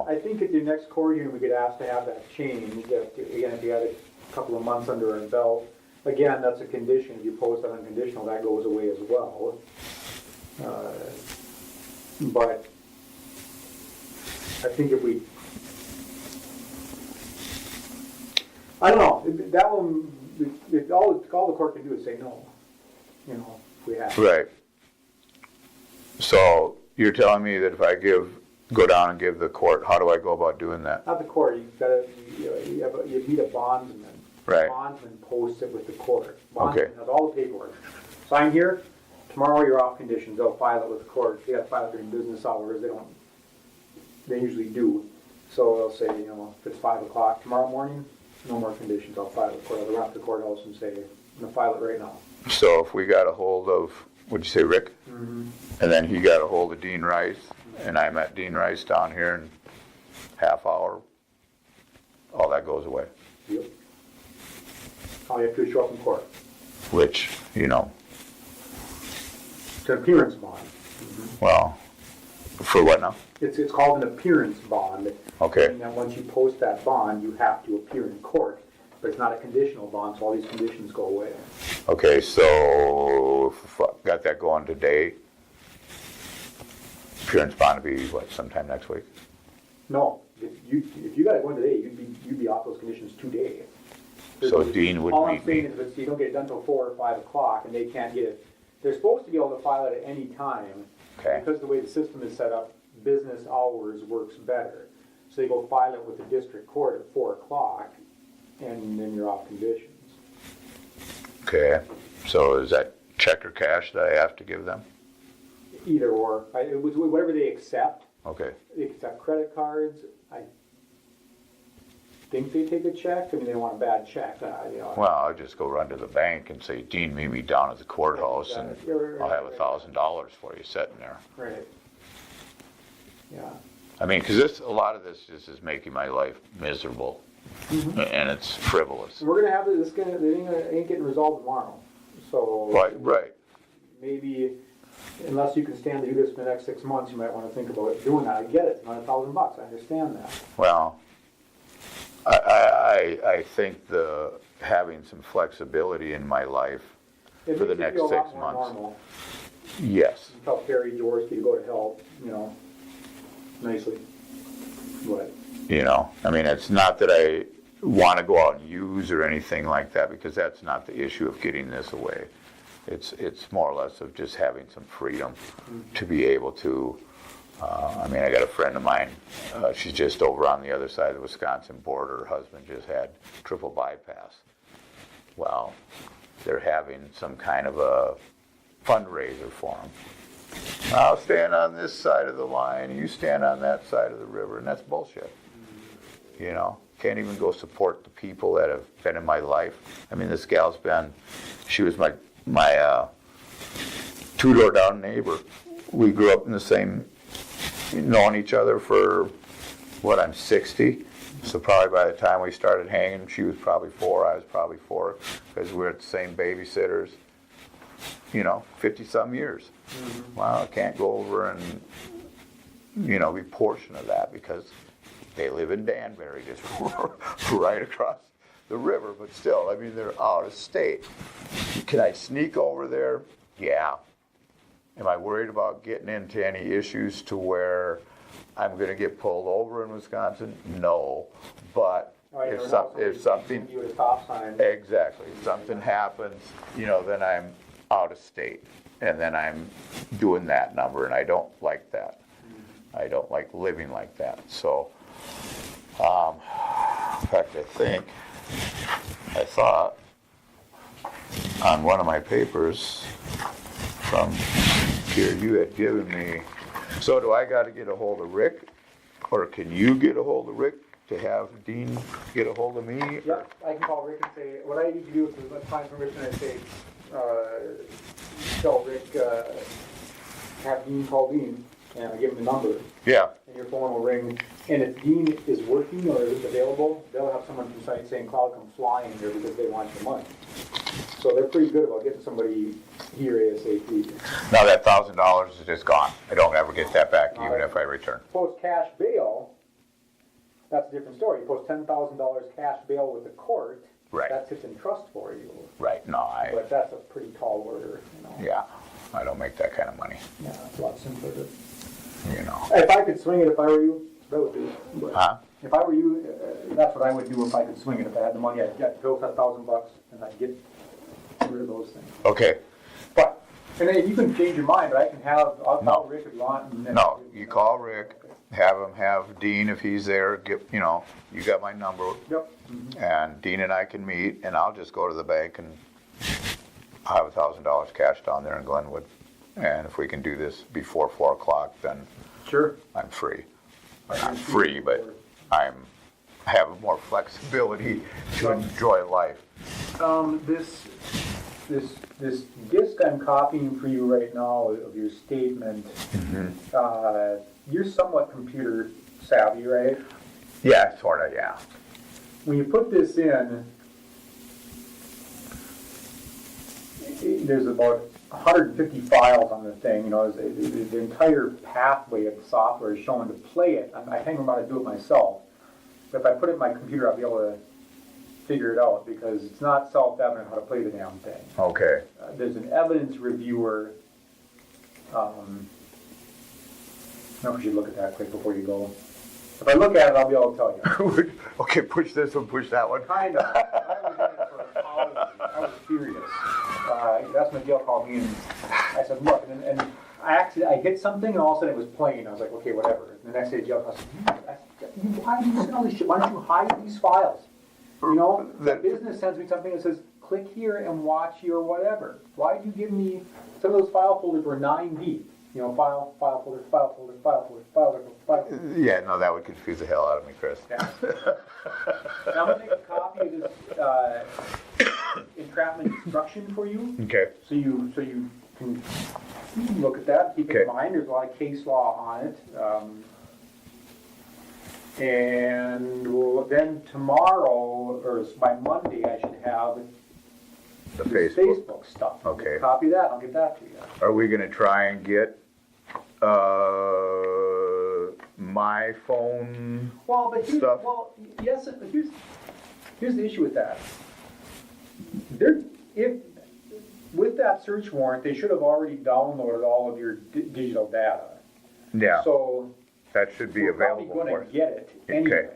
I think at the next court hearing we get asked to have that changed. Again, if you had a couple of months under our belt, again, that's a condition. If you post that unconditional, that goes away as well. But I think I don't know. That one, all the court can do is say no. If we have. Right. So you're telling me that if I go down and give the court, how do I go about doing that? Not the court. You need a bondsman. Right. The bondsman posts it with the court. Okay. Bondsman has all the paperwork. Sign here. Tomorrow you're off conditions. They'll file it with the court. They got to file it during business hours. They usually do. So they'll say, if it's 5 o'clock tomorrow morning, no more conditions. I'll file it with the court. I'll go to the courthouse and say, I'm going to file it right now. So if we got a hold of, what'd you say, Rick? Mm-hmm. And then he got a hold of Dean Rice, and I met Dean Rice down here in half hour, all that goes away. Yep. All you have to do is show up in court. Which, It's an appearance bond. Mm-hmm. Well, for what now? It's called an appearance bond. Okay. And then once you post that bond, you have to appear in court. But it's not a conditional bond, so all these conditions go away. Okay, so got that going today. Appearance bond to be sometime next week? No, if you got it going today, you'd be off those conditions today. So Dean would All I'm meet saying me. is if you don't get it done till 4 or 5 o'clock and they can't get it, they're supposed to be able to file it at any time. Okay. Because the way the system is set up, business hours works better. So they go file it with the district court at 4 o'clock and then you're off conditions. Okay, so is that check or cash that I have to give them? Either or, it was whatever they accept. Okay, They accept credit cards. I think they take a check. I mean, they want a bad check. well, I'll just go run to the bank and say, Dean, meet me down at the courthouse and I'll have $1,000 for you sitting there. Right. Yeah. I mean, because a lot of this just is making my life miserable, and it's frivolous. We're gonna have this. Ain't getting resolved tomorrow. So Right. maybe unless you can stand to do this for the next 6 months, you might want to think about doing that. I get it. It's not $1,000. I understand that. Well, I think having some flexibility in my life It for the makes next it feel a 6 lot more months. normal. Yes. You tell Perry Jaworski to go to hell, nicely. But I mean, it's not that I want to go out and use or anything like that, because that's not the issue of getting this away. It's more or less of just having some freedom to be able to, I mean, I got a friend of mine, she's just over on the other side of the Wisconsin border. Her husband just had triple bypass. Well, they're having some kind of a fundraiser for him. I'll stand on this side of the line, you stand on that side of the river, and that's bullshit. Can't even go support the people that have been in my life. I mean, this gal's she was my two-door down neighbor. We grew up in the same, knowing each other for, I'm 60. So probably by the time we started hanging, she was probably 4, I was probably 4, because we were at the same babysitters, 50-some years. Well, I can't go over and, be portion of that, because they live in Danbury, just right across the river, but still, I mean, they're out of state. Can I sneak over there? Yeah. Am I worried about getting into any issues to where I'm going to get pulled over in Wisconsin? No. But if something, you a stop sign. exactly, if something happens, then I'm out of state, and then I'm doing that number, and I don't like that. I don't like living like that. So, in fact, I thought on one of my papers from here, you had given me, so do I got to get a hold of Rick, or can you get a hold of Rick to have Dean get a hold of me? Yeah, I can call Rick and say, what I need to do is let's find permission and say, tell Rick, have Dean call Dean, and I give him the number. Yeah. And your phone will ring. And if Dean is working or is available, they'll have someone from site saying, Cloud, come flying here because they want your money. So they're pretty good about getting somebody here ASAP. Now that $1,000 is just gone. I don't ever get that back, even if I return. Post cash bail, that's a different story. You post $10,000 cash bail with the court, Right. that sits in trust for you. Right, no, But that's a pretty tall order, yeah, I don't make that kind of money, Yeah, it's a lot simpler to... If I could swing it, if I were you, that would do it. But Huh? if I were you, that's what I would do if I could swing it. If I had the money, I'd bill that $1,000 and I'd get rid of those things. Okay, But, and then you can change your mind, but I can I'll call Rick if you want. And then no, you call Rick, have Dean if he's there, you got my number, Yep. and Dean and I can meet, and I'll just go to the bank and I'll have $1,000 cash down there in Glenwood. And if we can do this before 4 o'clock, then Sure. I'm free. Or not free, but I have more flexibility to enjoy life. This disc I'm copying for you right now of your statement, you're somewhat computer savvy, right? Yeah, sort of, yeah. When you put this in, there's about 150 files on the thing, the entire pathway of the software is shown to play it. I can't remember how to do it myself, but if I put it in my computer, I'll be able to figure it out, because it's not self-evident how to play the damn thing. Okay. There's an evidence reviewer, I don't know if you should look at that quick before you go. If I look at it, I'll be able to tell you. Okay, push this one, push that one. Kind of. serious. That's when Gail called me and I said, look, and I hit something and all of a sudden it was plain. I was like, okay, whatever. And the next day Gail said, why do you send all this shit? Why don't you hide these files? You know, the business sends me something that says, click here and watch your whatever. Why do you give me, some of those file folders were 9 deep. You know, file folder, file folder, file folder, file folder, file folder. Yeah, no, that would confuse the hell out of me, Chris. Yeah. Now I'm going to make a copy of this entrapment instruction for you. Okay. So you can look at that, keep it in mind. There's a lot of case law on it. And then tomorrow, or by Monday, I should have The this Facebook. Facebook stuff. Okay. Copy that, I'll get that to you. Are we gonna try and get, my phone Well, but here's, stuff? well, yes, but here's the issue with that. With that search warrant, they should have already downloaded all of your digital data. Yeah, So that should be we're probably available for gonna us. get it anyway. Okay.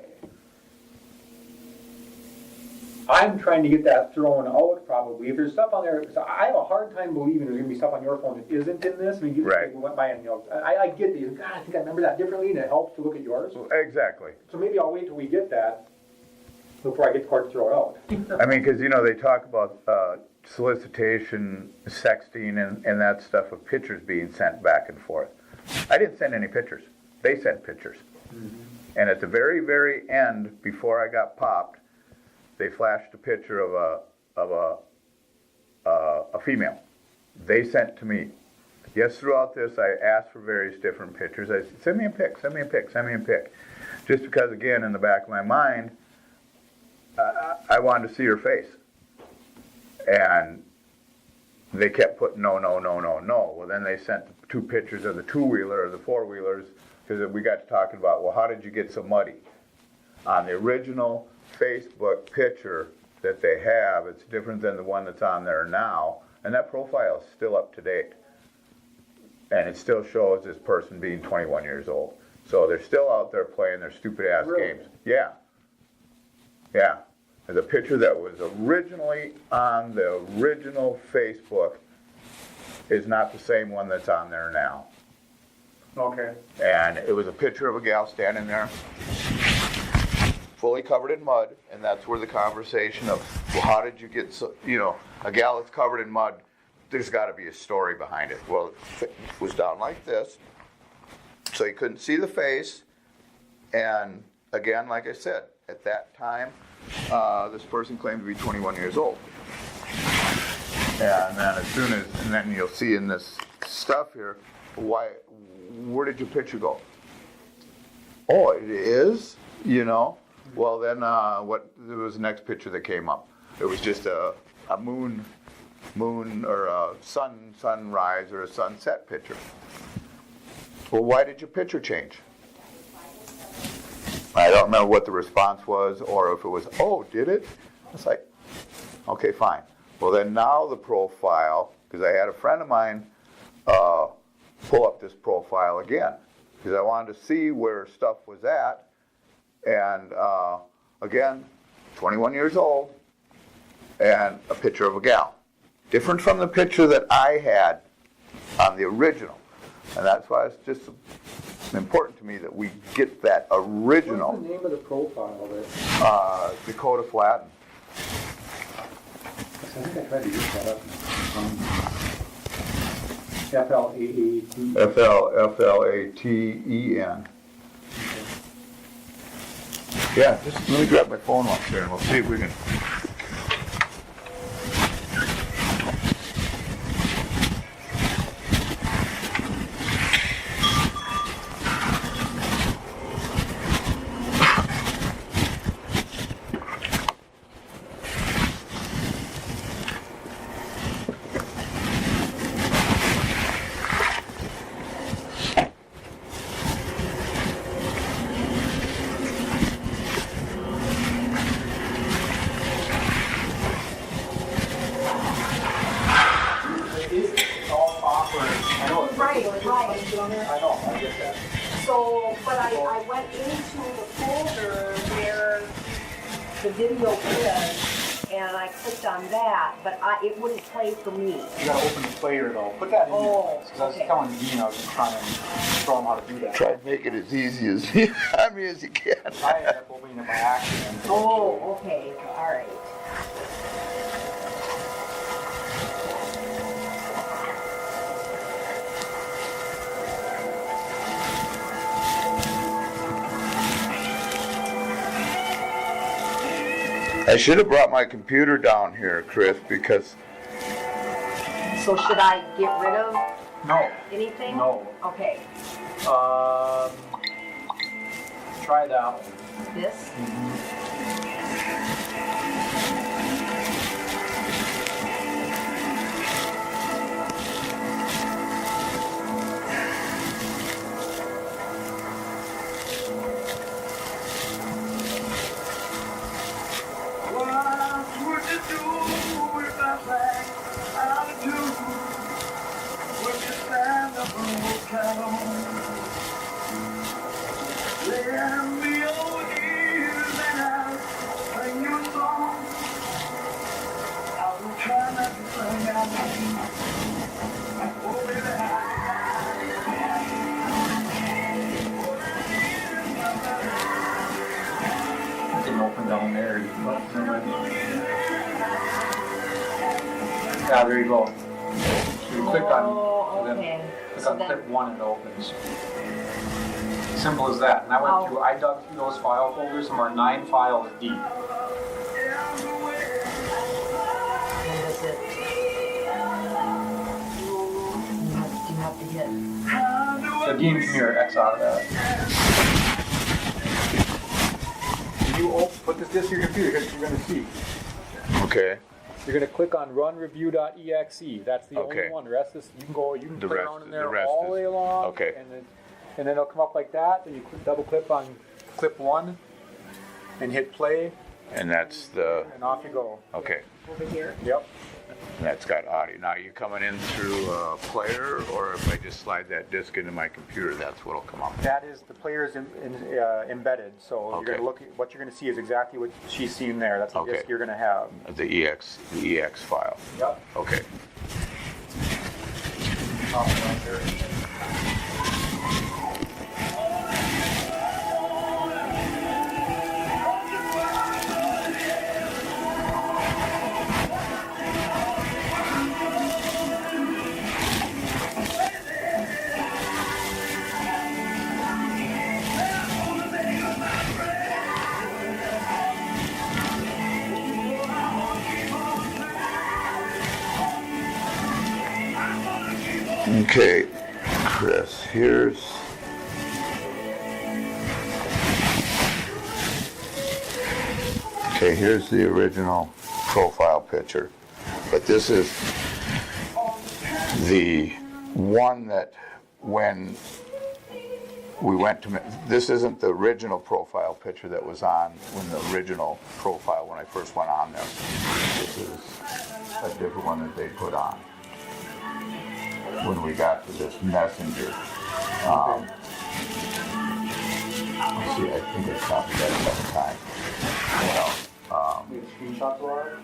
I'm trying to get that thrown out probably. If there's stuff on there, so I have a hard time believing there's gonna be stuff on your phone that isn't in this. I mean, Right. people went by and, you know, I get these, God, I think I remember that differently, and it helps to look at yours. Exactly. So maybe I'll wait till we get that before I get the court to throw it out. I mean, because, you know, they talk about solicitation, sexting, and that stuff of pictures being sent back and forth. I didn't send any pictures. They sent pictures. And at the very, very end, before I got popped, they flashed a picture of a female. They sent to me. Yes, throughout this, I asked for various different pictures. I said, send me a pic, send me a pic, send me a pic. Just because, again, in the back of my mind, I wanted to see her face. And they kept putting no, no, no, no, no. Well, then they sent 2 pictures of the 2-wheeler or the 4-wheelers, because we got to talking about, well, how did you get so muddy? On the original Facebook picture that they have, it's different than the one that's on there now, and that profile is still up to date. And it still shows this person being 21 years old. So they're still out there playing their stupid ass Really? games. Yeah. Yeah. The picture that was originally on the original Facebook is not the same one that's on there now. Okay. And it was a picture of a gal standing there, fully covered in mud, and that's where the conversation of, well, how did you get so, you know, a gal that's covered in mud, there's got to be a story behind it. Well, it was down like this, so you couldn't see the face, and again, like I said, at that time, this person claimed to be 21 years old. And then and then you'll see in this stuff here, where did your picture go? Oh, it is, you know? Well, then there was the next picture that came up. It was just a moon or a sunrise or a sunset picture. Well, why did your picture change? I don't remember what the response was, or if it was, oh, did it? It's like, okay, fine. Well, then now the profile, because I had a friend of mine pull up this profile again, because I wanted to see where stuff was at, and again, 21 years old, and a picture of a gal. Different from the picture that I had on the original. And that's why it's just important to me that we get that original. What's the name of the profile of it? Dakota Flatten. I think I tried to use that up. F-L-A-A-T. Flaten. Yeah, just let me grab my phone up here and we'll see if we can. I know, I get that. So, but I went into the folder where the video is, and and I clicked on that, but it wouldn't play for me. You gotta open the player though. Put that in. Oh, Because I was okay. telling Dean I was gonna try and show him how to do that. Try to make it as easy as as you can. I ended up opening it by accident. Oh, okay, all right. I should have brought my computer down here, Chris, because So should I get rid of No. anything? No. Okay, Try that one. this? Didn't open down there. Yeah, there you go. So you click on, Oh, then okay. click So on then- clip 1 and it opens. Simple as that. And I went through, I dug through those file folders, some are 9 files deep. When does it? You have to hit. So Dean, come here, X out of that. When you put this disk to your computer, here's what you're gonna see. okay, You're gonna click on run review.exe. That's the Okay. only one. The rest is, you can The play rest- around in the there rest all is- the way along. okay. And then it'll come up like that. Then you double click on clip 1 and hit play, and that's the and off you go. okay. Over here. Yep. And that's got audio. Now you coming in through a player, or if I just slide that disc into my computer, that's what'll come up. That is, the player is embedded. So you're Okay. gonna look at, what you're gonna see is exactly what she's seeing there. That's the Okay. disk you're gonna have. The EX file. Yep. Okay. Pop it right there. Okay, Chris, here's here's the original profile picture, but this is the one that when we went to, this isn't the original profile picture that was on when the original profile, when I first went on there. This is a different one that they put on when we got to this messenger. Let's see, I think I copied that another time. You know, You have screenshots of it?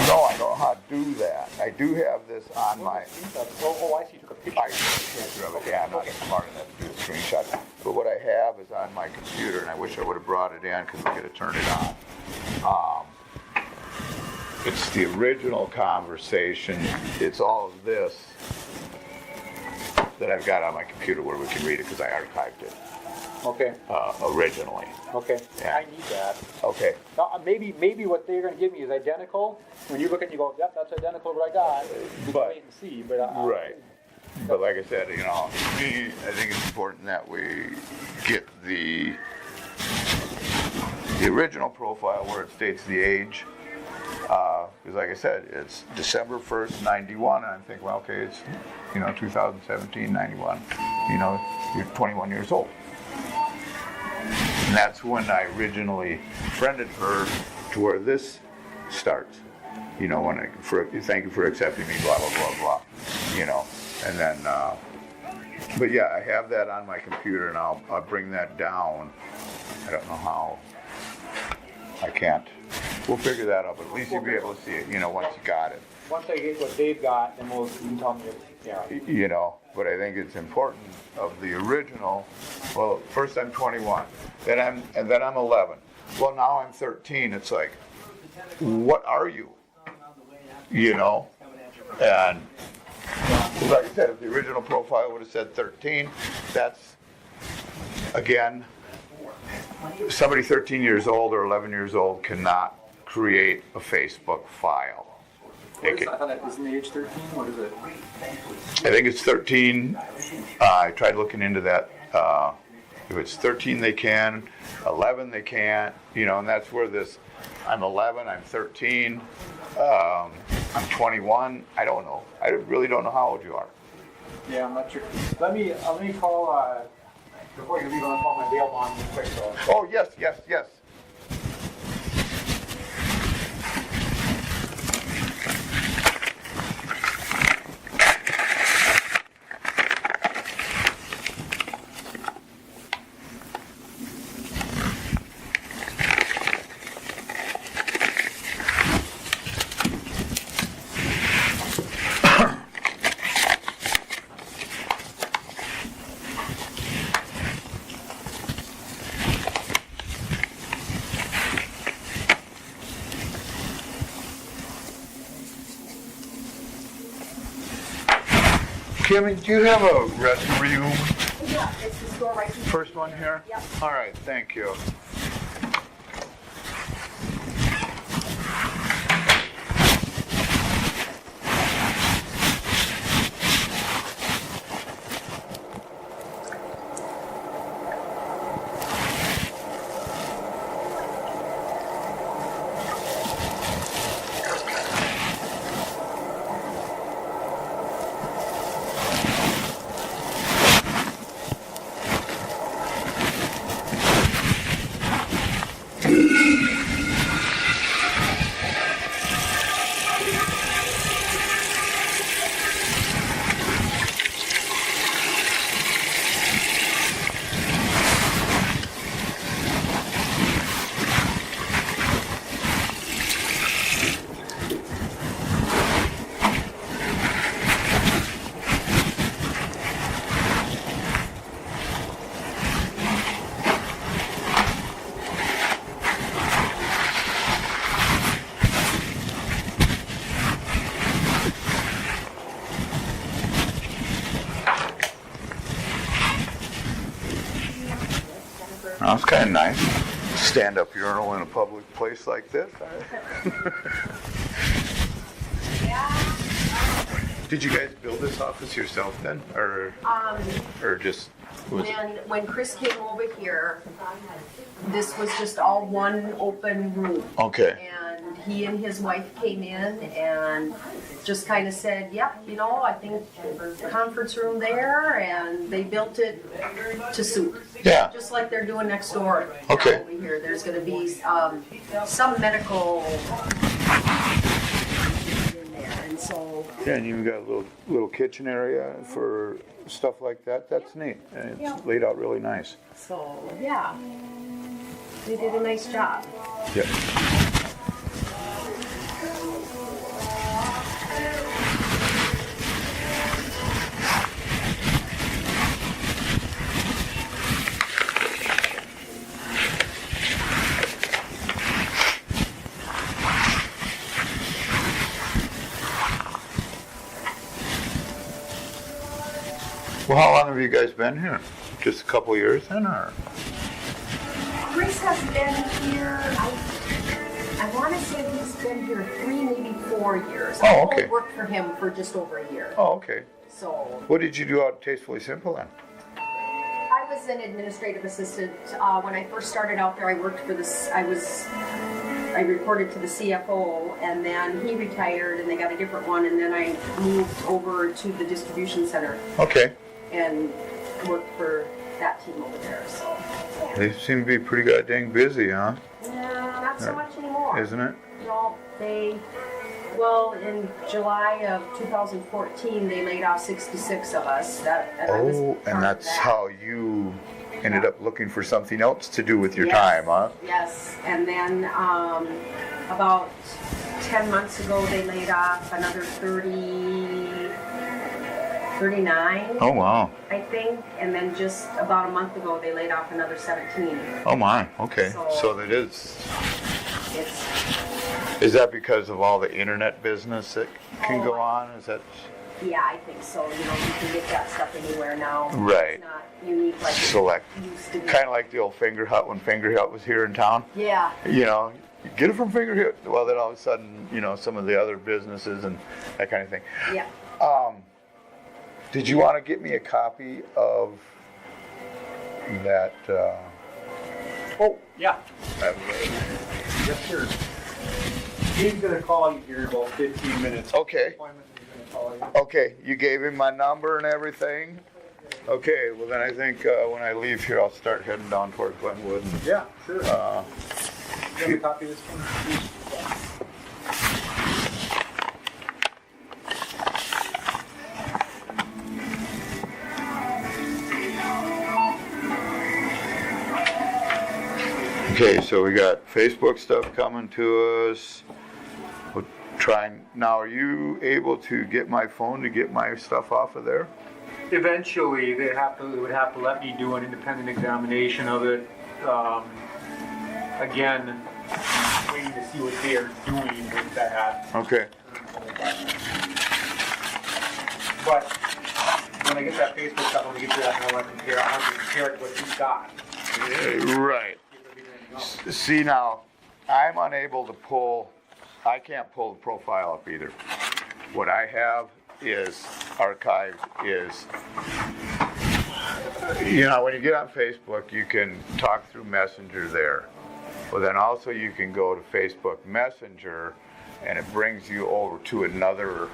no, I don't know how to do that. I do have this on my, Oh, I see. You took a picture. I took a picture of it. Yeah, I'm not smart enough to do a screenshot. But what I have is on my computer, and I wish I would have brought it in because we could have turned it on. It's the original conversation. It's all of this that I've got on my computer where we can read it because I archived it Okay. originally. Okay. Yeah. I need that. Okay. Now, maybe what they're going to give me is identical. When you look at it, you go, yep, that's identical to what I got. You But- wait and see. But Right. But like I said, you know, to me, I think it's important that we get the original profile where it states the age. Because like I said, it's December 1st, 91, and I'm thinking, well, okay, it's, 2017, 91. You're 21 years old. And that's when I originally friended her to where this starts. Thank you for accepting me, blah, blah, blah, blah. And then, but yeah, I have that on my computer, and I'll bring that down. I don't know how. I can't we'll figure that out, but at least you'll be able to see it, once you got it. Once I get what Dave got, then you can tell me, yeah. But I think it's important of the original, well, first I'm 21, then I'm 11. Well, now I'm 13. It's like, what are you? And like I said, if the original profile would have said 13, that's, again, somebody 13 years old or 11 years old cannot create a Facebook file. Isn't the age 13? What is it? I think it's 13. I tried looking into that. If it's 13, they can. 11, they can't. And that's where this, I'm 11, I'm 13, I'm 21. I don't know. I really don't know how old you are. Yeah, I'm not sure. Let me call, before you leave, I'm going to call my bail bond real quick. So. Oh, yes. Kimmy, do you have a resume? Yeah, it's the store right here. First one here? Yep. All right, thank you. Well, it's kind of nice. Stand-up urinal in a public place like this. Did you guys build this office yourself then, or just? When Chris came over here, this was just all one open room. Okay. And he and his wife came in and just kind of said, yep, I think conference room there, and they built it to suit. Yeah. Just like they're doing next door. Okay. Over here, there's going to be some medical in there, and so. Yeah, and you've got a little kitchen area for stuff like that. That's neat. And it's laid out really nice. So yeah, they did a nice job. Yep. Well, how long have you guys been here? Just a couple years then, or? Chris has been here, I want to say he's been here 3, maybe 4 years. Oh, okay. I worked for him for just over a year. Oh, okay. So What did you do out at Tastefully Simple then? I was an administrative assistant. When I first started out there, I worked for this, I reported to the CFO, and then he retired and they got a different one, and then I moved over to the distribution center Okay. and worked for that team over there, so. They seem to be pretty goddamn busy, huh? Not so much anymore. Isn't it? No, in July of 2014, they laid off 66 of us. And that's how you ended up looking for something else to do with your Yes, time, huh? Yes, and then about 10 months ago, they laid off another 39, Oh, wow. I think, and then just about a month ago, they laid off another 17. Oh, my. Okay. So- So that is It's, that because of all the internet business that can go on? Is that yeah, I think so. You know, you can get that stuff anywhere now. Right. It's not unique like select? it used to be. Kind of like the old Finger Hut when Finger Hut was here in town. Yeah. You know, get it from Finger Hut. Well, then all of a sudden, you know, some of the other businesses and that kind of thing. Yeah. Did you want to get me a copy of that? Oh, yeah. Yes, sir. He's gonna call you here in about 15 minutes. Okay. Appointment, he's gonna call you. Okay, you gave him my number and everything? Okay, well then I think when I leave here, I'll start heading down towards Glenwood. And, Yeah, sure. You have a copy of this one? Okay, so we got Facebook stuff coming to us. We'll try. Now, are you able to get my phone to get my stuff off of there? Eventually, they would have to let me do an independent examination of it. Again, waiting to see what they are doing with that. Okay. But when I get that Facebook stuff, I'm gonna get to that, and I want to compare it to what you got. Right. See now, I'm unable to pull. I can't pull the profile up either. What I have is archived is, you know, when you get on Facebook, you can talk through Messenger there. But then also you can go to Facebook Messenger and it brings you over to another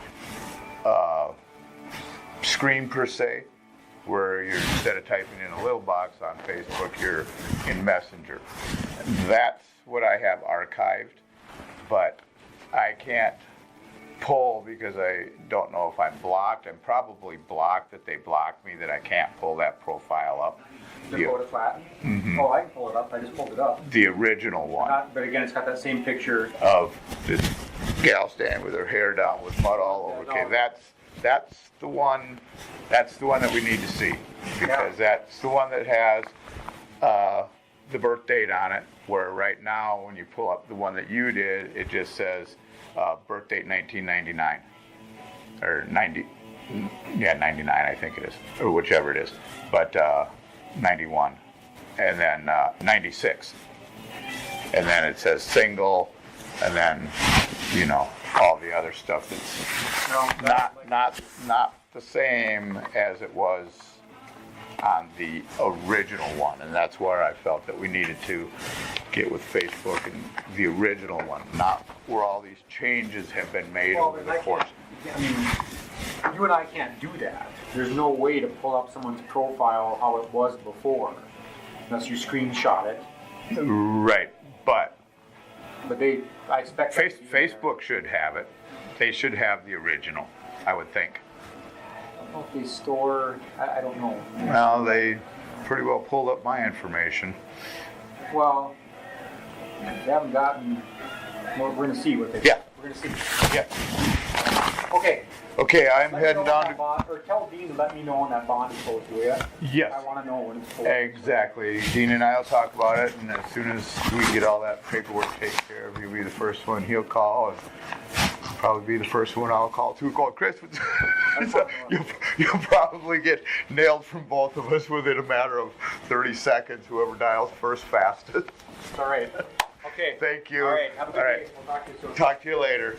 screen per se, where you're, instead of typing in a little box on Facebook, you're in Messenger. That's what I have archived, but I can't pull because I don't know if I'm blocked. I'm probably blocked, that they blocked me, that I can't pull that profile up. The photo flat? Mhm. Oh, I can pull it up. I just pulled it up. The original one But again, it's got that same picture. of this gal standing with her hair down with mud all over. Okay, that's the one. That's the one that we need to see, because that's the one that has the birth date on it. Where right now, when you pull up the one that you did, it just says birth date 1999 or 90. Yeah, 99, I think it is, or whichever it is. But 91, and then 96, and then it says single, and then you know all the other stuff that's not the same as it was on the original one, and that's where I felt that we needed to get with Facebook and the original one, not where all these changes have been made over the course. I mean, you and I can't do that. There's no way to pull up someone's profile how it was before, unless you screenshot it. Right, but I expect Facebook should have it. They should have the original, I would think. I don't know if they store. I don't know. Well, they pretty well pulled up my information. Well, they haven't gotten. We're going to see what they. Yeah. We're going to see. Yeah. Okay. Okay, I'm Let me heading know down when that to. bond, or tell Dean to let me know when that bond is posted, will ya? Yes. I want to know when it's posted. Exactly. Dean and I will talk about it, and as soon as we get all that paperwork taken care of, he'll be the first one he'll call, and probably be the first one I'll call too. Call Chris. So you'll probably get nailed from both of us within a matter of 30 seconds. Whoever dials first fastest. All right. Okay. Thank you. All right. Have a good All day. right. We'll talk to you soon. Talk to you later.